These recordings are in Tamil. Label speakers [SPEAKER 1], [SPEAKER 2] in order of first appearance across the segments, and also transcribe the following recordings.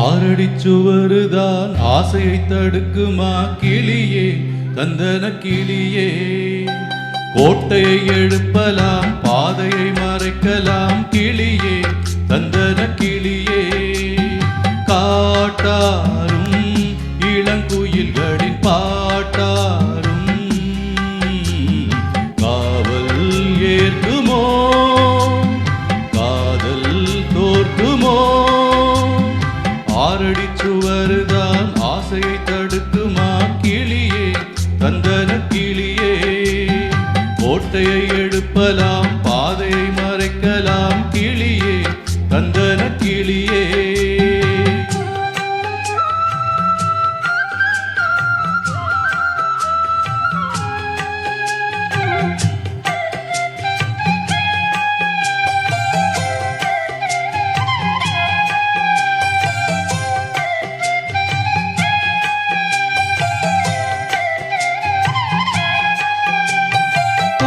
[SPEAKER 1] ஆரடிச்சுவருதான் ஆசையை தடுக்குமா கிளியே தந்தன கிளியே. கோட்டையை எழுப்பலாம் பாதையை மறைக்கலாம் கிளியே தந்தன கிளியே. காட்டாரும் இளங்குயில்களின் பாட்டாரும் காவல் ஏற்குமோ காதல் தோற்குமோ. ஆரடிச்சுவருதான் ஆசையை தடுக்குமா கிளியே தந்தன கிளியே. கோட்டையை எழுப்பலாம் பாதையை மறைக்கலாம் கிளியே தந்தன கிளியே.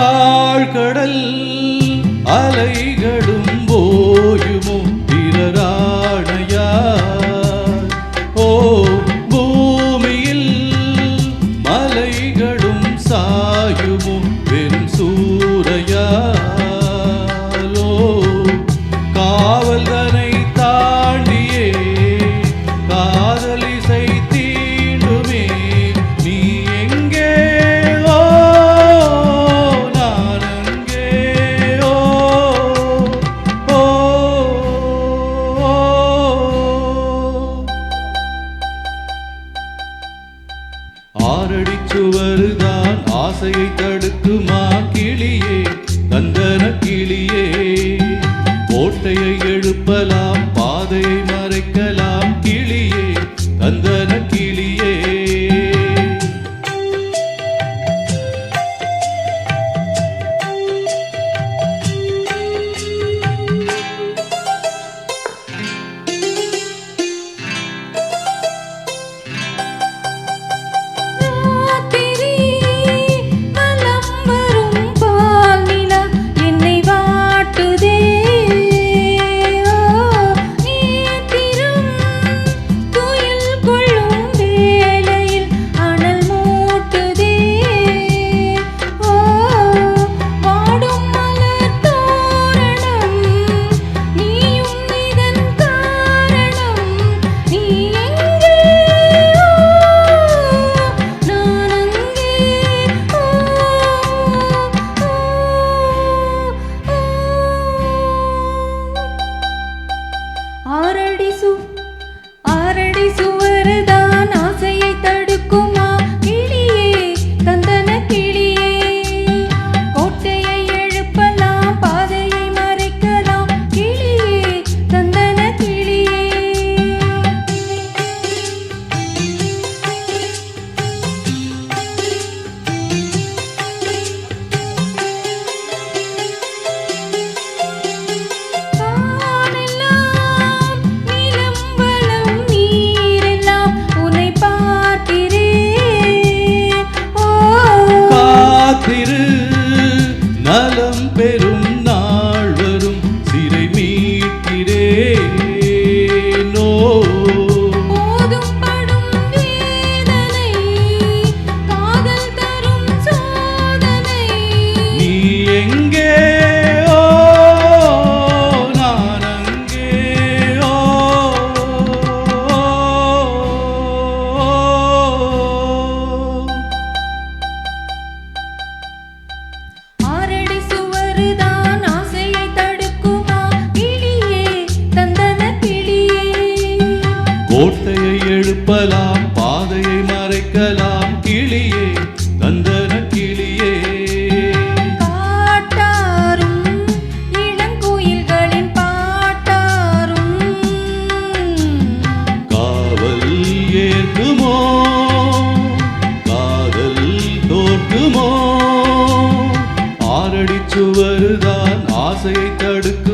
[SPEAKER 1] ஆழ்கடல் அலைகளும் ஓயுமோ பிறராணையார். ஓ பூமியில் மலைகளும் சாயுமோ வெறும் சூறையாலோ. காவல்தனை தாண்டியே காதலிசை தீண்டுமே நீ எங்கே ஆரடிச்சுவருதான் ஆசையை தடுக்குமா கிளியே தந்தன கிளியே. கோட்டையை எழுப்பலாம் பாதையை மறைக்கலாம் கிளியே தந்தன கிளியே. ஆரடிசுவருதான் ஆசையை தடுக்குமா கிளியே தந்தன கிளியே. கோட்டையை எழுப்பலாம் பாதையை மறைக்கலாம் கிளியே தந்தன கிளியே. நலம் பெறும் நாள் வரும் சிறை மீட்கிறேனோ.
[SPEAKER 2] போதும் படும் வேதனை காதல் தரும் சோதனை.
[SPEAKER 1] நீ எங்கே நான் அங்கே
[SPEAKER 2] ஆரடிசுவருதான் ஆசையை தடுக்குமா கிளியே தந்தன கிளியே.
[SPEAKER 1] கோட்டையை எழுப்பலாம் பாதையை மறைக்கலாம் கிளியே தந்தன கிளியே.
[SPEAKER 2] காட்டாரும் இளங்குயில்களின் பாட்டாரும்
[SPEAKER 1] காவல் ஏற்குமோ காதல் தோற்குமோ. ஆரடிச்சுவருதான் ஆசையை தடுக்க